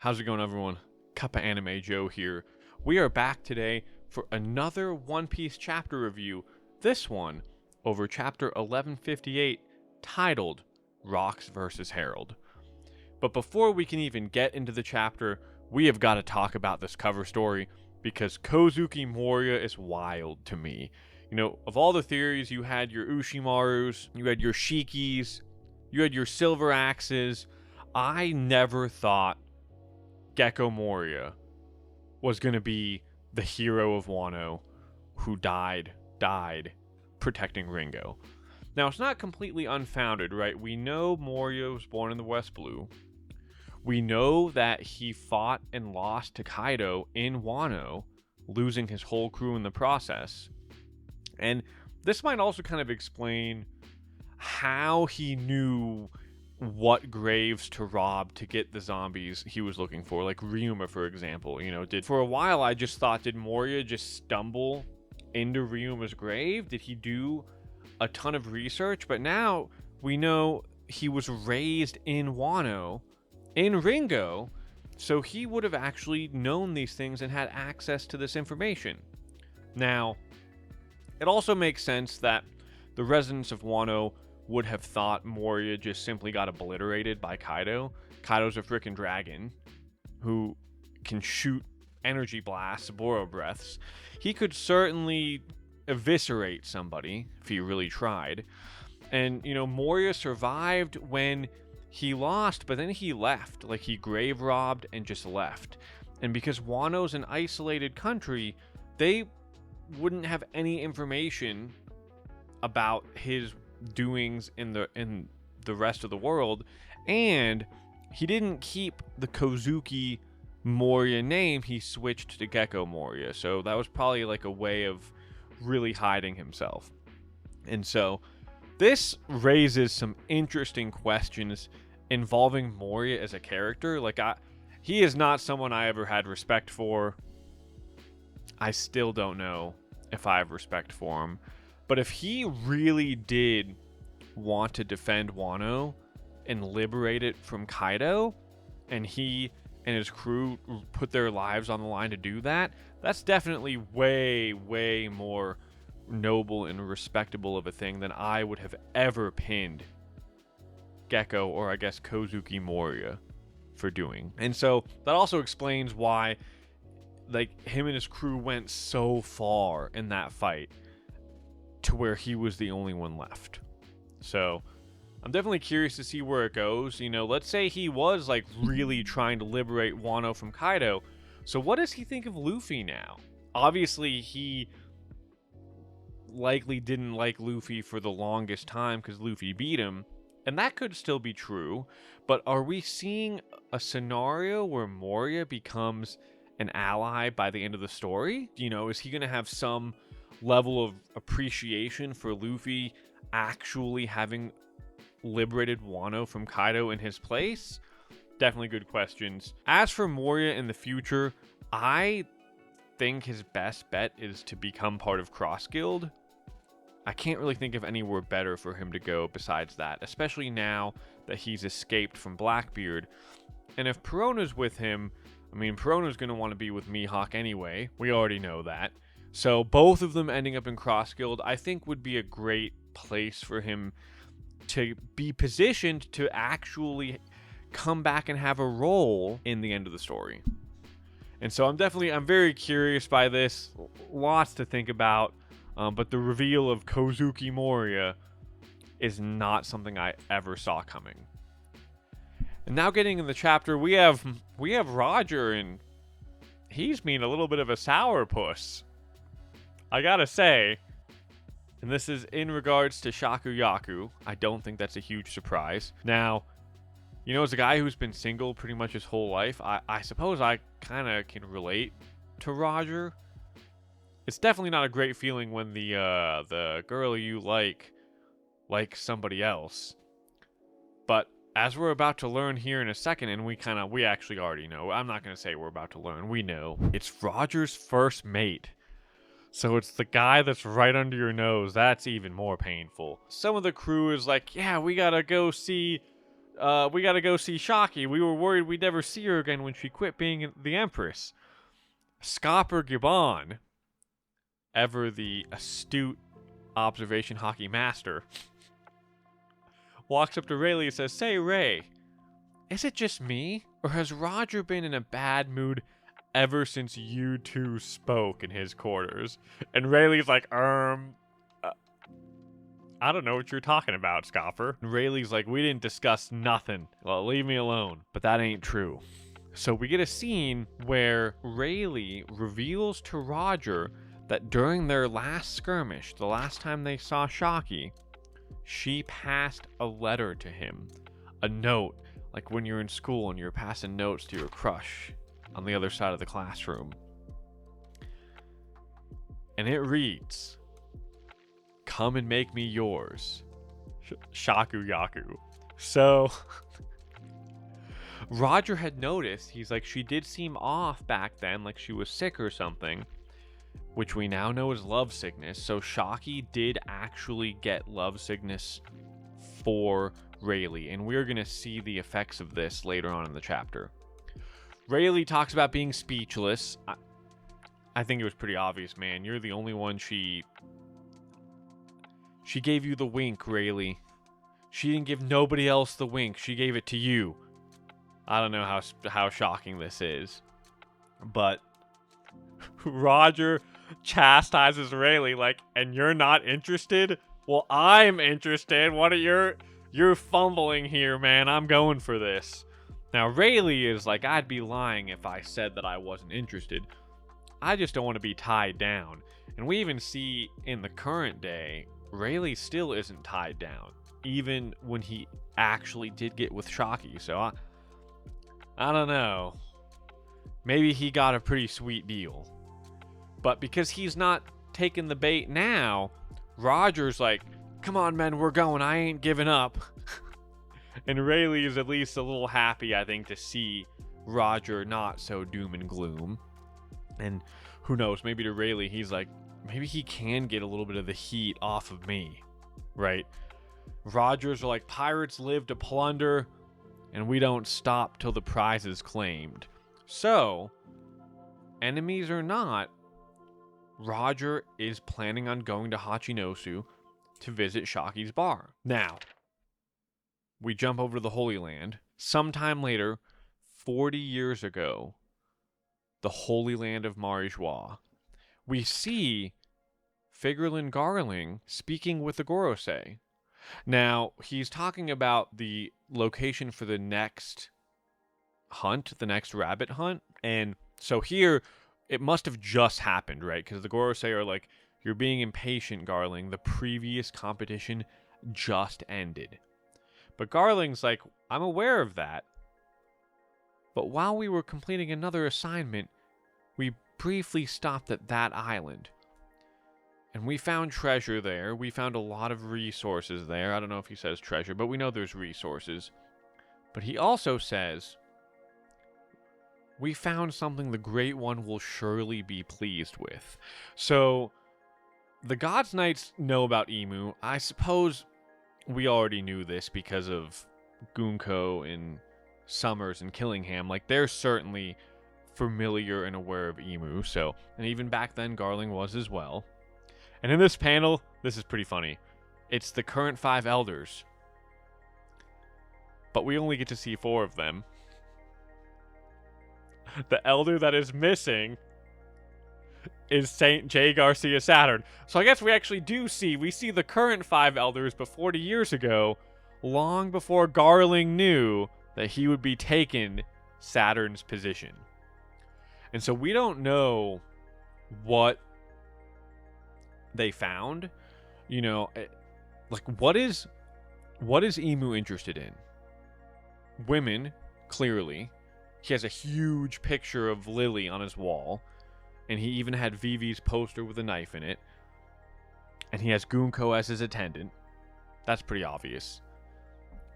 How's it going, everyone? Kappa Anime Joe here. We are back today for another One Piece chapter review. This one over chapter 1158, titled Rocks vs. Herald. But before we can even get into the chapter, we have got to talk about this cover story because Kozuki Moria is wild to me. You know, of all the theories, you had your Ushimarus, you had your Shikis, you had your Silver Axes. I never thought Gecko Moria was going to be the hero of Wano who died protecting Ringo. Now, it's not completely unfounded, right? We know Moria was born in the West Blue. We know that he fought and lost to Kaido in Wano, losing his whole crew in the process. And this might also kind of explain how he knew what graves to rob to get the zombies he was looking for, like Ryuma, for example. For a while I just thought, did Moria just stumble into Ryuma's grave? Did he do a ton of research? But now we know he was raised in Wano, in Ringo, so he would have actually known these things and had access to this information. Now, it also makes sense that the residents of Wano would have thought Moria just simply got obliterated by Kaido. Kaido's a freaking dragon who can shoot energy blasts, Saburo breaths. He could certainly eviscerate somebody if he really tried. And, Moria survived when he lost, but then he left. Like, he grave robbed and just left. And because Wano's an isolated country, they wouldn't have any information about his doings in the rest of the world, and he didn't keep the Kozuki Moria name. He switched to Gecko Moria, so that was probably like a way of really hiding himself. And so this raises some interesting questions involving Moria as a character. He is not someone I ever had respect for. I still don't know if I have respect for him. But if he really did want to defend Wano and liberate it from Kaido, and he and his crew put their lives on the line to do that, that's definitely way, way more noble and respectable of a thing than I would have ever pinned Gecko, or I guess Kozuki Moria, for doing. And so that also explains why, him and his crew went so far in that fight to where he was the only one left. So I'm definitely curious to see where it goes. Let's say he was really trying to liberate Wano from Kaido. So what does he think of Luffy now? Obviously, he likely didn't like Luffy for the longest time because Luffy beat him, and that could still be true. But are we seeing a scenario where Moria becomes an ally by the end of the story? Is he going to have some level of appreciation for Luffy actually having liberated Wano from Kaido in his place? Definitely good questions. As for Moria in the future, I think his best bet is to become part of Cross Guild. I can't really think of anywhere better for him to go besides that, especially now that he's escaped from Blackbeard. And if Perona's with him, Perona's going to want to be with Mihawk anyway. We already know that. So both of them ending up in Cross Guild, I think, would be a great place for him to be positioned to actually come back and have a role in the end of the story. And so I'm very curious by this. Lots to think about. But the reveal of Kozuki Moria is not something I ever saw coming. And now getting in the chapter, we have Roger, and he's being a little bit of a sourpuss, I gotta say. And this is in regards to Shakuyaku. I don't think that's a huge surprise. Now, as a guy who's been single pretty much his whole life, I suppose I kind of can relate to Roger. It's definitely not a great feeling when the girl you like somebody else. But as we're about to learn here in a second, and we actually already know. I'm not going to say we're about to learn. We know. It's Roger's first mate. So it's the guy that's right under your nose. That's even more painful. Some of the crew is like, yeah, we gotta go see we gotta go see Shaki. We were worried we'd never see her again when she quit being the Empress. Scopper Gibbon, ever the astute observation hockey master, walks up to Rayleigh and says, "Say, Ray, is it just me, or has Roger been in a bad mood ever since you two spoke in his quarters?" And Rayleigh's like, I don't know what you're talking about, Scoffer. And Rayleigh's like, "We didn't discuss nothing. Well, leave me alone." But that ain't true. So we get a scene where Rayleigh reveals to Roger that during their last skirmish, the last time they saw Shaki, she passed a letter to him. A note, like when you're in school and you're passing notes to your crush on the other side of the classroom. And it reads, "Come and make me yours, Shaku Yaku." So Roger had noticed, he's like, she did seem off back then, like she was sick or something, which we now know is love sickness. So Shaki did actually get love sickness for Rayleigh, and we're going to see the effects of this later on in the chapter. Rayleigh talks about being speechless. I think it was pretty obvious, man. You're the only one she gave you the wink, Rayleigh. She didn't give nobody else the wink. She gave it to you. I don't know how shocking this is. But Roger chastises Rayleigh like, "And you're not interested? Well, I'm interested. What are you're fumbling here, man. I'm going for this." Now, Rayleigh is like, "I'd be lying if I said that I wasn't interested. I just don't want to be tied down." And we even see in the current day, Rayleigh still isn't tied down, even when he actually did get with Shaki. So I don't know. Maybe he got a pretty sweet deal. But because he's not taking the bait now, Roger's like, "Come on, men, we're going. I ain't giving up." And Rayleigh is at least a little happy, I think, to see Roger not so doom and gloom. And who knows, maybe to Rayleigh, he's like, maybe he can get a little bit of the heat off of me, right? Rogers are like, "Pirates live to plunder, and we don't stop till the prize is claimed." So, enemies or not, Roger is planning on going to Hachinosu to visit Shaki's bar. Now, we jump over to the Holy Land. Sometime later, 40 years ago, the Holy Land of Marijois, we see Figerlin Garling speaking with the Gorosei. Now, he's talking about the location for the next hunt, the next rabbit hunt. And so here, it must have just happened, right? Because the Gorosei are like, "You're being impatient, Garling. The previous competition just ended." But Garling's like, "I'm aware of that. But while we were completing another assignment, we briefly stopped at that island. And we found treasure there. We found a lot of resources there." I don't know if he says treasure, but we know there's resources. But he also says, "We found something the Great One will surely be pleased with." So, the Gods Knights know about Emu. I suppose we already knew this because of Gunko and Summers and Killingham. Like, they're certainly familiar and aware of Emu. So, and even back then, Garling was as well. And in this panel, this is pretty funny. It's the current 5 elders, but we only get to see 4 of them. The elder that is missing is Saint J. Garcia Saturn. So I guess we actually we see the current 5 elders, but 40 years ago, long before Garling knew that he would be taking Saturn's position. And so we don't know what they found. You know, like, what is Emu interested in? Women, clearly. He has a huge picture of Lily on his wall, and he even had Vivi's poster with a knife in it. And he has Gunko as his attendant. That's pretty obvious.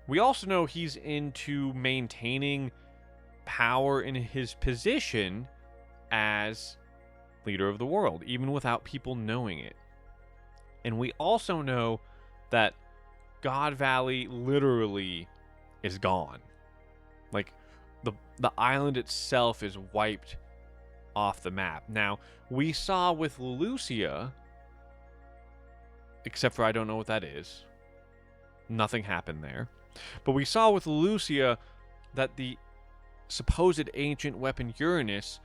We also know he's into maintaining power in his position as leader of the world, even without people knowing it. And we also know that God Valley literally is gone. Like, the island itself is wiped off the map. Now, we saw with Lucia, except for I don't know what that is. Nothing happened there. But we saw with Lucia that the supposed ancient weapon Uranus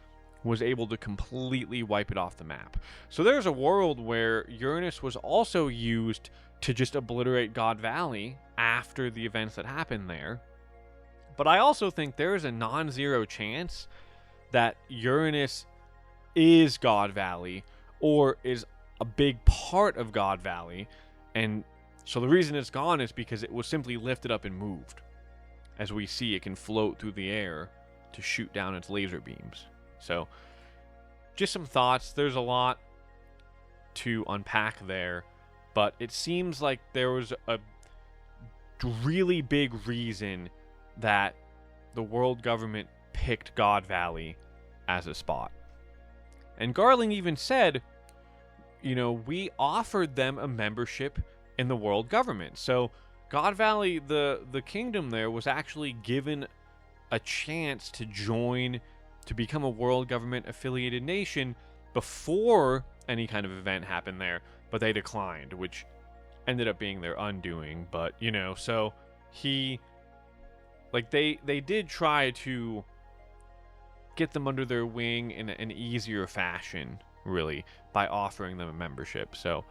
was able to completely wipe it off the map. So there's a world where Uranus was also used to just obliterate God Valley after the events that happened there. But I also think there is a non-zero chance that Uranus is God Valley, or is a big part of God Valley, and so the reason it's gone is because it was simply lifted up and moved. As we see, it can float through the air to shoot down its laser beams. So, just some thoughts. There's a lot to unpack there, but it seems like there was a really big reason that the world government picked God Valley as a spot. And Garling even said, we offered them a membership in the world government. So God Valley, the kingdom there, was actually given a chance to join, to become a world government affiliated nation before any kind of event happened there, but they declined, which ended up being their undoing. But, so they did try to get them under their wing in an easier fashion, really, by offering them a membership. So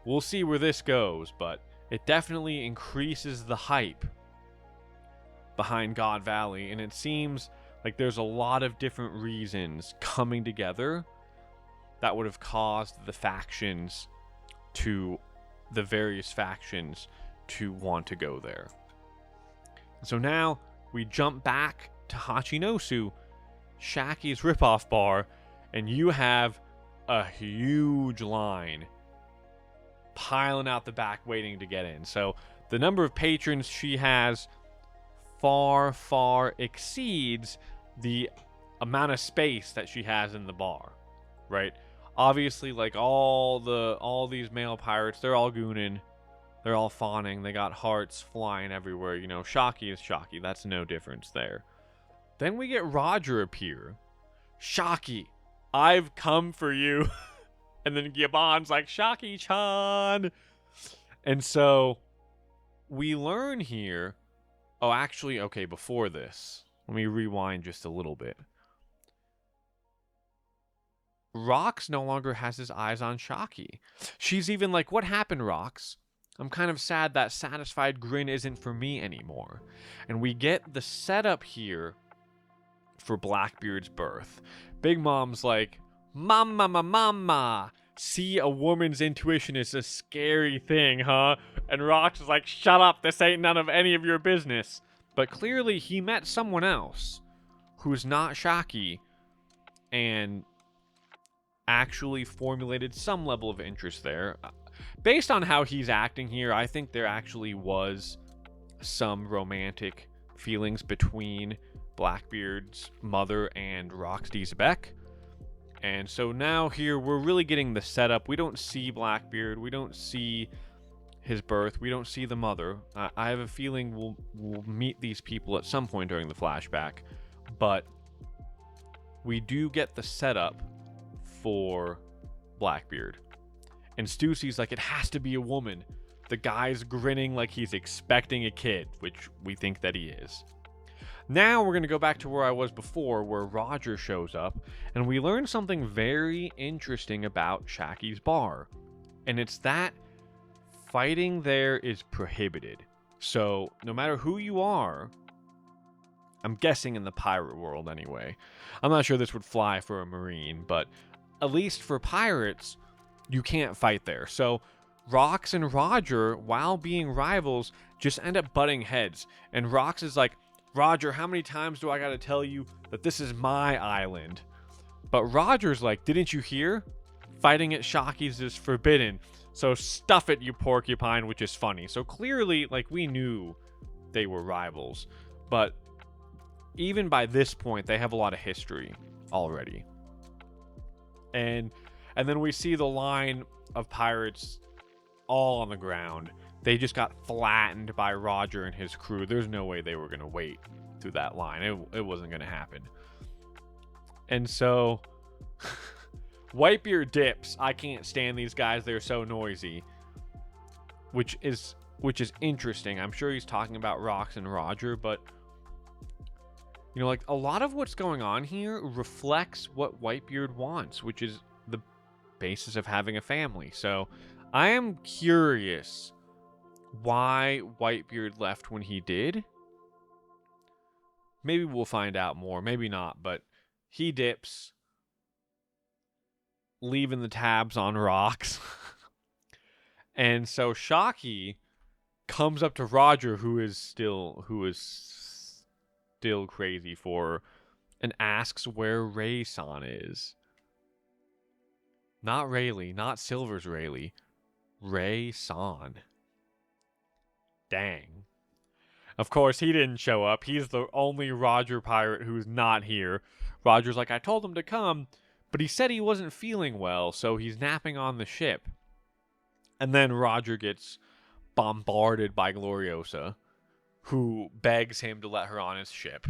we'll see where this goes, but it definitely increases the hype behind God Valley, and it seems like there's a lot of different reasons coming together that would have caused the various factions to want to go there. So now we jump back to Hachinosu, Shaki's ripoff bar, and you have a huge line piling out the back waiting to get in. So the number of patrons she has far, far exceeds the amount of space that she has in the bar, right? Obviously, like all these male pirates, they're all gooning, they're all fawning, they got hearts flying everywhere. Shaki is Shaki, that's no difference there. Then we get Roger appear. Shaki, I've come for you. And then Gibon's like, Shaki-chan. And so we learn here. Oh, actually, okay, before this, let me rewind just a little bit. Rox no longer has his eyes on Shaki. She's even like, what happened, Rox? I'm kind of sad that satisfied grin isn't for me anymore. And we get the setup here for Blackbeard's birth. Big Mom's like, Mama, see, a woman's intuition is a scary thing, huh? And Rox is like, shut up, this ain't none of any of your business. But clearly he met someone else who's not Shaki and actually formulated some level of interest there. Based on how he's acting here, I think there actually was some romantic feelings between Blackbeard's mother and Rox Diesbeck. And so now here we're really getting the setup. We don't see Blackbeard. We don't see his birth. We don't see the mother. I have a feeling we'll meet these people at some point during the flashback. But we do get the setup for Blackbeard. And Stussy's like, it has to be a woman. The guy's grinning like he's expecting a kid, which we think that he is. Now we're going to go back to where I was before, where Roger shows up, and we learn something very interesting about Shaki's bar. And it's that fighting there is prohibited. So no matter who you are, I'm guessing in the pirate world anyway. I'm not sure this would fly for a Marine, but at least for pirates, you can't fight there. So Rox and Roger, while being rivals, just end up butting heads. And Rox is like, Roger, how many times do I gotta tell you that this is my island? But Roger's like, didn't you hear? Fighting at Shaki's is forbidden. So stuff it, you porcupine, which is funny. So clearly, like, we knew they were rivals. But even by this point, they have a lot of history already. And then we see the line of pirates all on the ground. they just got flattened by Roger and his crew. There's no way they were going to wait through that line. It wasn't going to happen. And so Whitebeard dips. I can't stand these guys. They're so noisy. Which is interesting. I'm sure he's talking about Rox and Roger, but you know, like a lot of what's going on here reflects what Whitebeard wants, which is the basis of having a family. So I am curious why Whitebeard left when he did. Maybe we'll find out more, maybe not, but he dips, leaving the tabs on Rox. And so Shocky comes up to Roger, who is still crazy for her, and asks where Ray-san is. Not Rayleigh, not Silver's Rayleigh. Ray-san. Dang. Of course, he didn't show up. He's the only Roger pirate who's not here. Roger's like, I told him to come, but he said he wasn't feeling well, so he's napping on the ship. And then Roger gets bombarded by Gloriosa, who begs him to let her on his ship.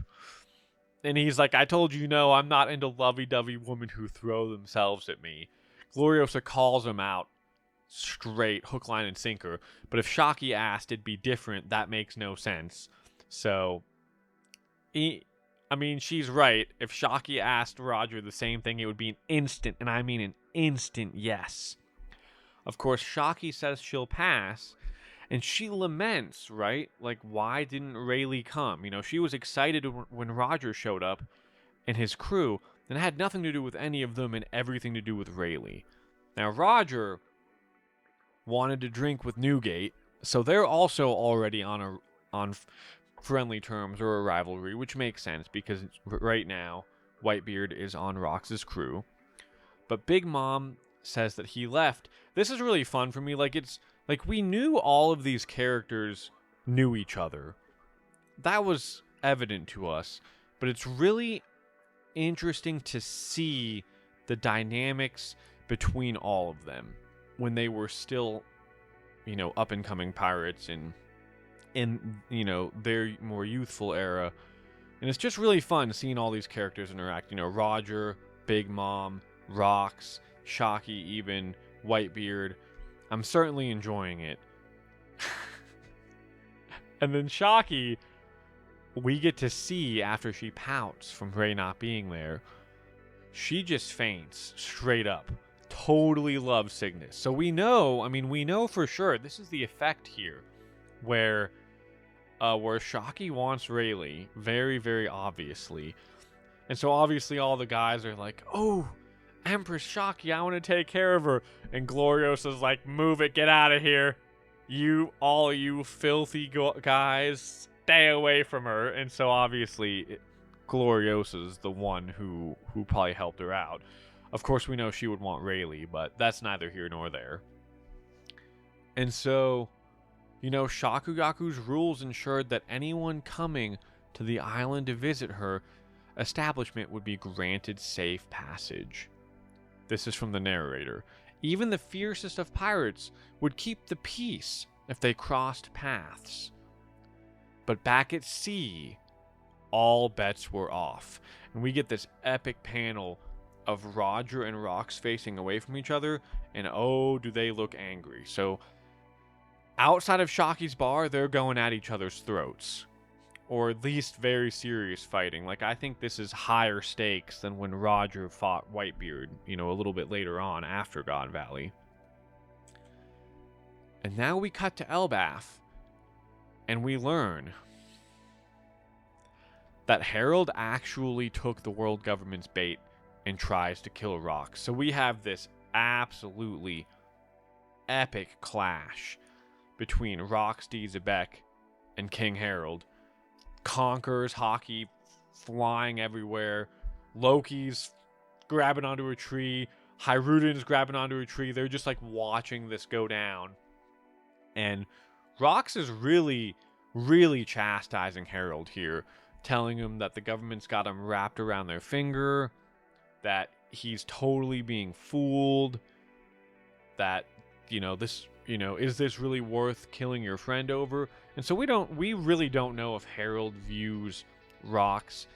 And he's like, I told you no, I'm not into lovey-dovey women who throw themselves at me. Gloriosa calls him out straight, hook, line, and sinker. But if Shocky asked, it'd be different. That makes no sense. So, she's right. If Shocky asked Roger the same thing, it would be an instant, and I mean an instant yes. Of course, Shocky says she'll pass, and she laments, right? Like, why didn't Rayleigh come? You know, she was excited when Roger showed up and his crew, and it had nothing to do with any of them and everything to do with Rayleigh. Now, Roger wanted to drink with Newgate, so they're also already on friendly terms or a rivalry, which makes sense because right now Whitebeard is on Rox's crew. But Big Mom says that he left. This is really fun for me. Like, it's like we knew all of these characters knew each other. That was evident to us, but it's really interesting to see the dynamics between all of them when they were still, you know, up and coming pirates and in, you know, their more youthful era. And it's just really fun seeing all these characters interact. You know, Roger, Big Mom, Rox, Shocky, even Whitebeard. I'm certainly enjoying it. And then Shocky, we get to see after she pouts from Ray not being there, she just faints straight up. Totally loves Cygnus. So we know for sure this is the effect here, where Shocky wants Rayleigh, very, very obviously. And so obviously all the guys are like, oh, Empress Shocky, I want to take care of her. And Gloriosa's like, move it, get out of here. All you filthy guys, stay away from her. And so obviously Gloriosa's the one who probably helped her out. Of course, we know she would want Rayleigh, but that's neither here nor there. And so, you know, Shakugaku's rules ensured that anyone coming to the island to visit her establishment would be granted safe passage. This is from the narrator. Even the fiercest of pirates would keep the peace if they crossed paths. But back at sea, all bets were off. And we get this epic panel of Roger and Rox facing away from each other, and oh, do they look angry. So, outside of Shocky's bar, they're going at each other's throats. Or at least very serious fighting. Like, I think this is higher stakes than when Roger fought Whitebeard, you know, a little bit later on after God Valley. And now we cut to Elbaf, and we learn that Harold actually took the world government's bait and tries to kill Rox. So we have this absolutely epic clash between Rox D. Zebek and King Harold. Conquerors, hockey, flying everywhere. Loki's grabbing onto a tree. Hyruden's grabbing onto a tree. They're just like watching this go down. And Rox is really, really chastising Harold here, telling him that the government's got him wrapped around their finger, that he's totally being fooled, that, you know, this, is this really worth killing your friend over? And so we really don't know if Harold views Rox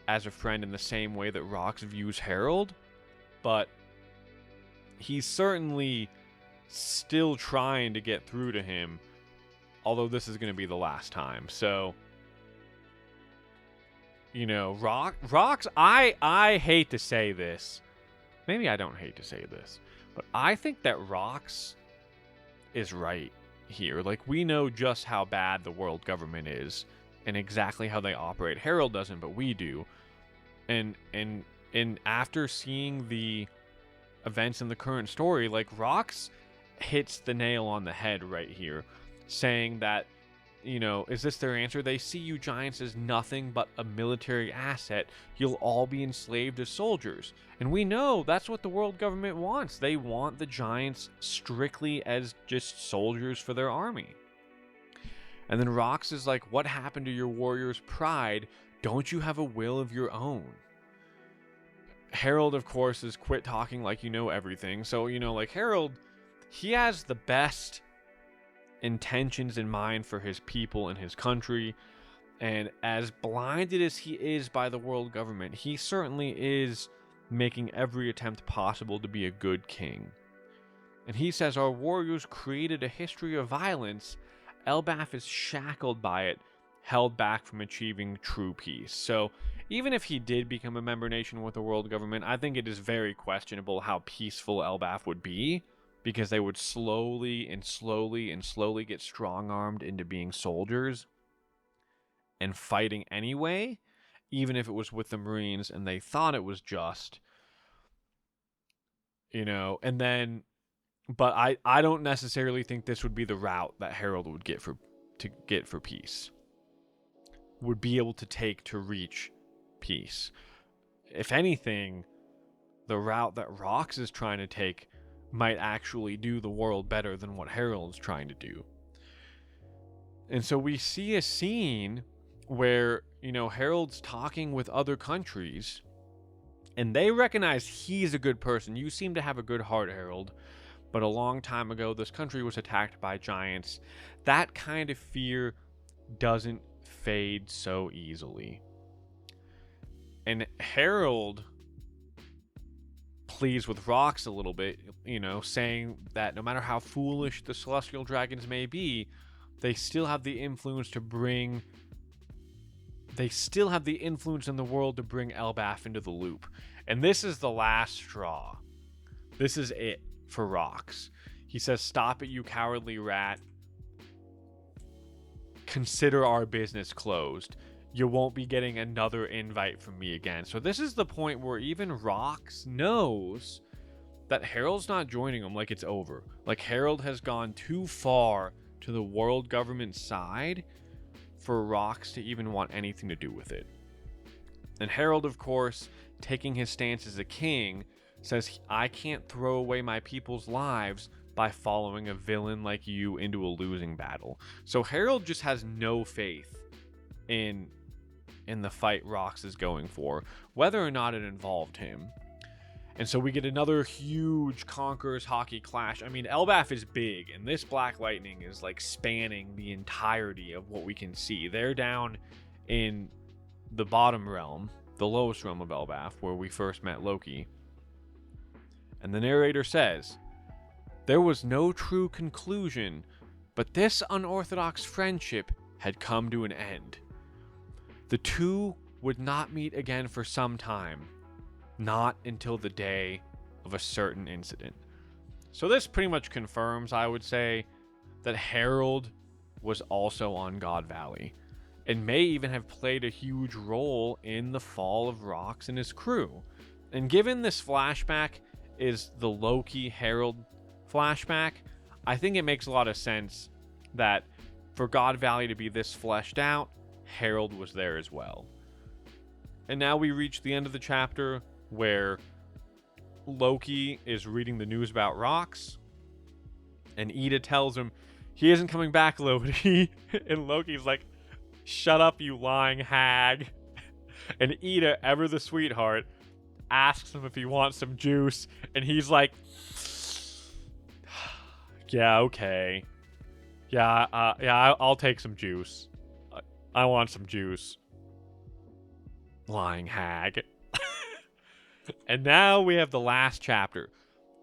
as a friend in the same way that Rox views Harold, but he's certainly still trying to get through to him, although this is going to be the last time. So, Rox, I hate to say this. Maybe I don't hate to say this, but I think that Rox is right here. Like, we know just how bad the world government is and exactly how they operate. Harold doesn't, but we do. And after seeing the events in the current story, like, Rox hits the nail on the head right here, saying that, is this their answer? They see you giants as nothing but a military asset. You'll all be enslaved as soldiers. And we know that's what the world government wants. They want the giants strictly as just soldiers for their army. And then Rox is like, what happened to your warrior's pride? Don't you have a will of your own? Harold, of course, has quit talking like you know everything. So, like, Harold, he has the best intentions in mind for his people and his country, and as blinded as he is by the world government, he certainly is making every attempt possible to be a good king. And he says, our warriors created a history of violence. Elbaf is shackled by it, held back from achieving true peace. So even if he did become a member nation with the world government, I think it is very questionable how peaceful Elbaf would be, because they would slowly get strong-armed into being soldiers and fighting anyway, even if it was with the Marines and they thought it was just, and then, but I don't necessarily think this would be the route that Harold would get for peace, would be able to take to reach peace. If anything, the route that Rox is trying to take might actually do the world better than what Harold's trying to do. And so we see a scene where, Harold's talking with other countries, and they recognize he's a good person. You seem to have a good heart, Harold, but a long time ago, this country was attacked by giants. That kind of fear doesn't fade so easily. And Harold pleads with Rox a little bit, saying that no matter how foolish the celestial dragons may be, they still have the influence in the world to bring Elbaf into the loop. And this is the last straw. This is it for Rox. He says, stop it, you cowardly rat. Consider our business closed. You won't be getting another invite from me again. So this is the point where even Rox knows that Harold's not joining him, like it's over. Like, Harold has gone too far to the world government side for Rox to even want anything to do with it. And Harold, of course, taking his stance as a king, says, I can't throw away my people's lives by following a villain like you into a losing battle. So Harold just has no faith in the fight Rox is going for, whether or not it involved him. And so we get another huge Conquerors hockey clash. I mean, Elbaf is big, and this Black Lightning is like spanning the entirety of what we can see. They're down in the bottom realm, the lowest realm of Elbaf, where we first met Loki. And the narrator says, there was no true conclusion, but this unorthodox friendship had come to an end. The two would not meet again for some time, not until the day of a certain incident. So this pretty much confirms, I would say, that Harold was also on God Valley, and may even have played a huge role in the fall of Rox and his crew. And given this flashback is the Loki Harold flashback, I think it makes a lot of sense that for God Valley to be this fleshed out, Harold was there as well. And now we reach the end of the chapter where Loki is reading the news about Rox, and Ida tells him he isn't coming back, Loki. And Loki's like, shut up, you lying hag. And Ida, ever the sweetheart, asks him if he wants some juice, and he's like, Yeah, okay. Yeah, I'll take some juice. I want some juice. Lying hag. And now we have the last chapter.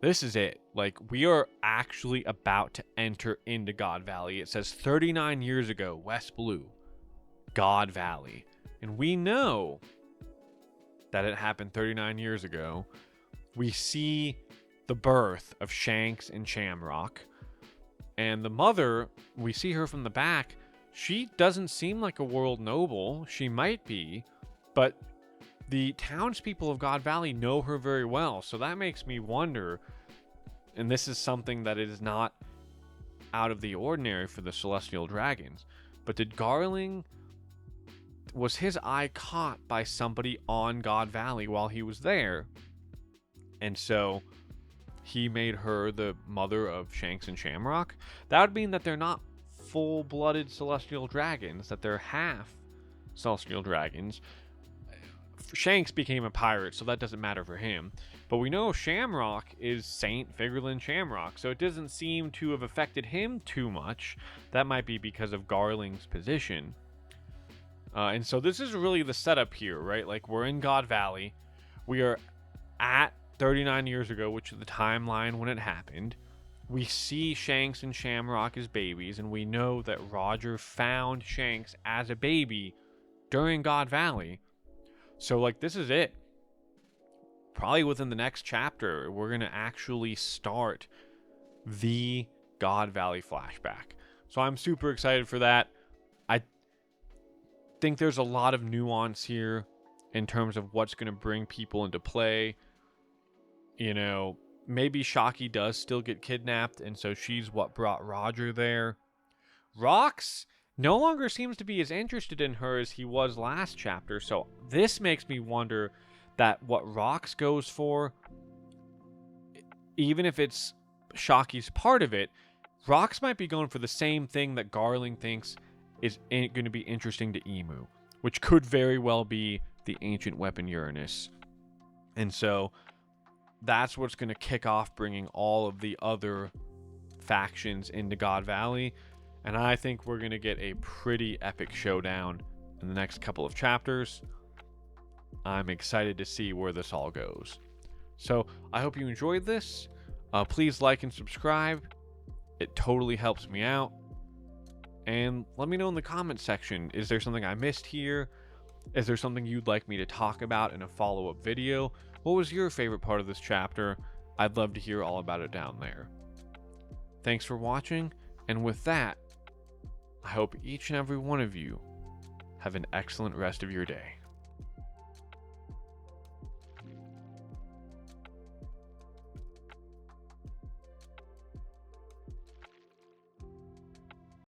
This is it. Like, we are actually about to enter into God Valley. It says 39 years ago, West Blue, God Valley. And we know that it happened 39 years ago. We see the birth of Shanks and Shamrock. And the mother, we see her from the back. She doesn't seem like a world noble. She might be, but the townspeople of God Valley know her very well. So that makes me wonder, and this is something that is not out of the ordinary for the Celestial Dragons, but did Garling, was his eye caught by somebody on God Valley while he was there? And so he made her the mother of Shanks and Shamrock. That would mean that they're not full-blooded Celestial Dragons, that they're half Celestial Dragons. Shanks became a pirate, so that doesn't matter for him. But we know Shamrock is Saint Figurlin Shamrock, so it doesn't seem to have affected him too much. That might be because of Garling's position. And so this is really the setup here, right? Like, we're in God Valley. We are at 39 years ago, which is the timeline when it happened. We see Shanks and Shamrock as babies, and we know that Roger found Shanks as a baby during God Valley. So, like, this is it. Probably within the next chapter, we're going to actually start the God Valley flashback. So I'm super excited for that. I think there's a lot of nuance here in terms of what's going to bring people into play. You know, maybe Shocky does still get kidnapped, and so she's what brought Roger there. Rox no longer seems to be as interested in her as he was last chapter, so this makes me wonder that what Rox goes for, even if it's Shocky's part of it, Rox might be going for the same thing that Garling thinks is going to be interesting to Emu, which could very well be the ancient weapon Uranus. And so that's what's going to kick off bringing all of the other factions into God Valley. And I think we're going to get a pretty epic showdown in the next couple of chapters. I'm excited to see where this all goes. So I hope you enjoyed this. Please like and subscribe. It totally helps me out. And let me know in the comments section, is there something I missed here? Is there something you'd like me to talk about in a follow-up video? What was your favorite part of this chapter? I'd love to hear all about it down there. Thanks for watching, and with that, I hope each and every one of you have an excellent rest of your day.